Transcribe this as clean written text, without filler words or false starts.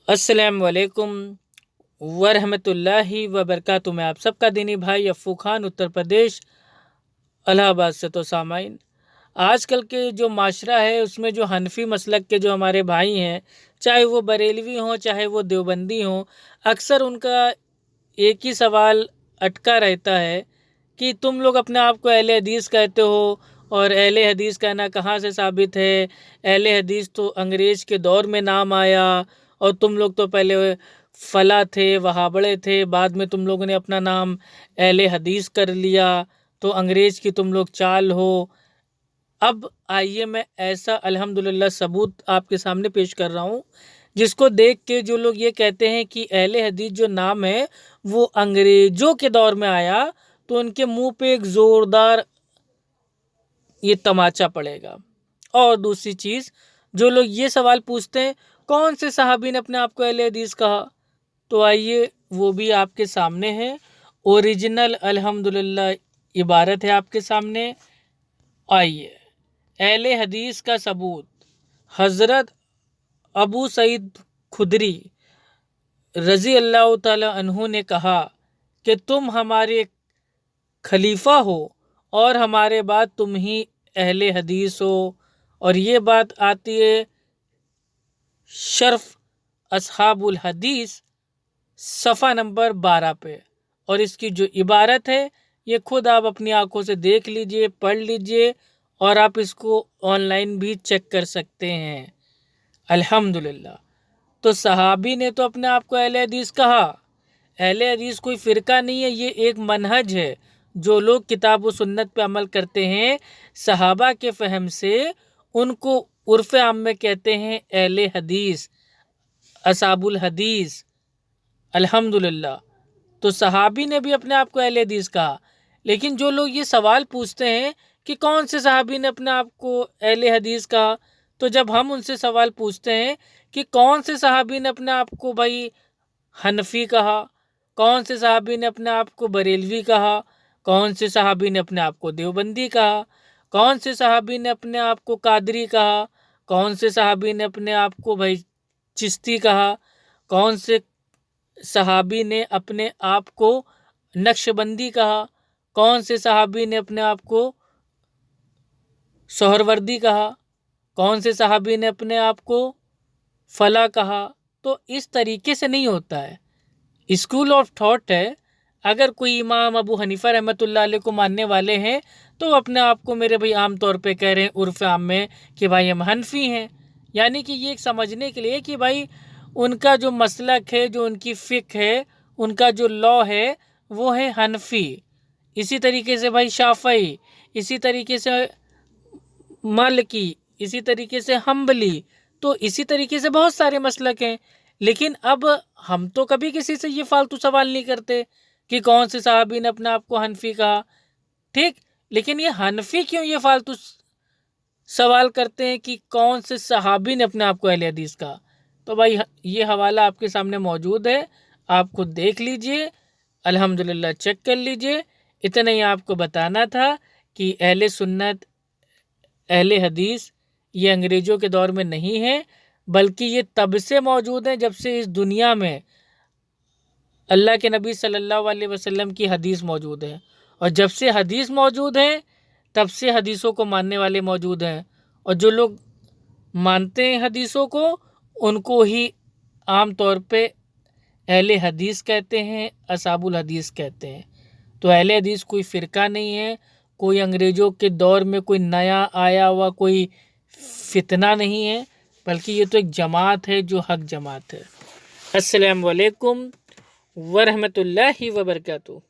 अस्सलाम वालेकुम वरहमतुल्लाहि वबरकातुहू। मैं आप सबका दीनी भाई अफ़ू खान उत्तर प्रदेश इलाहाबाद से। तो सामाइन, आजकल के जो माशरा है उसमें जो हनफी मसलक के जो हमारे भाई हैं, चाहे वो बरेलवी हों चाहे वो देवबंदी हों, अक्सर उनका एक ही सवाल अटका रहता है कि तुम लोग अपने आप को अहले हदीस कहते हो, और अहले हदीस कहना कहाँ से साबित है? अहले हदीस तो अंग्रेज़ के दौर में नाम आया, और तुम लोग तो पहले फला थे, वहाबड़े थे, बाद में तुम लोगों ने अपना नाम अहले हदीस कर लिया, तो अंग्रेज़ की तुम लोग चाल हो। अब आइए मैं ऐसा अल्हम्दुलिल्लाह सबूत आपके सामने पेश कर रहा हूँ, जिसको देख के जो लोग ये कहते हैं कि अहले हदीस जो नाम है वो अंग्रेज़ों के दौर में आया, तो उनके मुंह पे एक ज़ोरदार ये तमाचा पड़ेगा। और दूसरी चीज़, जो लोग ये सवाल पूछते हैं कौन से सहाबी ने अपने आप को अहले हदीस कहा, तो आइए वो भी आपके सामने है। ओरिजिनल अल्हम्दुलिल्लाह इबारत है आपके सामने। आइए, अहले हदीस का सबूत। हज़रत अबू सईद खुदरी रज़ी अल्लाह ताला अन्हु ने कहा कि तुम हमारे खलीफा हो और हमारे बाद तुम ही अहले हदीस हो। और ये बात आती है शर्फ असहाबुल हदीस सफ़ा नंबर 12 पे, और इसकी जो इबारत है ये खुद आप अपनी आंखों से देख लीजिए, पढ़ लीजिए, और आप इसको ऑनलाइन भी चेक कर सकते हैं। अल्हम्दुलिल्लाह। तो सहाबी ने तो अपने आप को अहले हदीस कहा। अहले हदीस कोई फ़िरका नहीं है, ये एक मनहज है। जो लोग किताब व सुन्नत पे अमल करते हैं सहाबा के फ़हम से, उनको उर्फ़ आम में कहते हैं अहले हदीस, असहाबुल हदीस। अल्हम्दुलिल्लाह। तो सहाबी ने भी अपने आप को अहले हदीस कहा। लेकिन जो लोग ये सवाल पूछते हैं कि कौन से सहाबी ने अपने आप को अहले हदीस कहा, तो जब हम उनसे सवाल पूछते हैं कि कौन से सहाबी ने अपने आप को भाई हनफी कहा, कौन से सहाबी ने अपने आप को बरेलवी कहा, कौन से सहाबी ने अपने आप को देवबंदी कहा, कौन से सहाबी ने अपने आप को कादरी कहा, कौन से सहाबी ने अपने आप को भाई चिश्ती कहा, कौन से सहाबी ने अपने आप को नक्शबंदी कहा, कौन से सहाबी ने अपने आप को सोहरवर्दी कहा, कौन से सहाबी ने अपने आप को फला कहा। तो इस तरीके से नहीं होता है। स्कूल ऑफ थॉट है। अगर कोई इमाम अबू हनीफा रहमतुल्लाह अलैह को मानने वाले हैं तो अपने आप को मेरे भाई आम तौर पे कह रहे हैं उर्फ़ आम में कि भाई हम हनफी हैं। यानी कि ये समझने के लिए कि भाई उनका जो मसलक है, जो उनकी फ़िक़्ह है, उनका जो लॉ है वो है हनफी। इसी तरीके से भाई शाफ़ई, इसी तरीके से मालिकी, इसी तरीके से हम्बली, तो इसी तरीके से बहुत सारे मसलक हैं। लेकिन अब हम तो कभी किसी से ये फालतू सवाल नहीं करते कि कौन से सहाबी ने अपने आप को हनफी कहा, ठीक। लेकिन ये हनफी क्यों ये फालतू सवाल करते हैं कि कौन से सहाबी ने अपने आप को अहले हदीस कहा। तो भाई ये हवाला आपके सामने मौजूद है, आप खुद देख लीजिए, अल्हम्दुलिल्लाह चेक कर लीजिए। इतना ही आपको बताना था कि अहले सुन्नत, अहले हदीस ये अंग्रेज़ों के दौर में नहीं है, बल्कि ये तब से मौजूद है जब से इस दुनिया में अल्लाह के नबी सल्लल्लाहु अलैहि वसल्लम की हदीस मौजूद है। और जब से हदीस मौजूद है तब से हदीसों को मानने वाले मौजूद हैं। और जो लोग मानते हैं हदीसों को, उनको ही आम तौर पे अहले हदीस कहते हैं, असहाबुल हदीस कहते हैं। तो अहले हदीस कोई फ़िरका नहीं है, कोई अंग्रेज़ों के दौर में कोई नया आया हुआ कोई फितना नहीं है, बल्कि ये तो एक जमात है जो हक जमात है। अस्सलाम वालेकुम वरहमतुल्लाहि वबरकातुहू।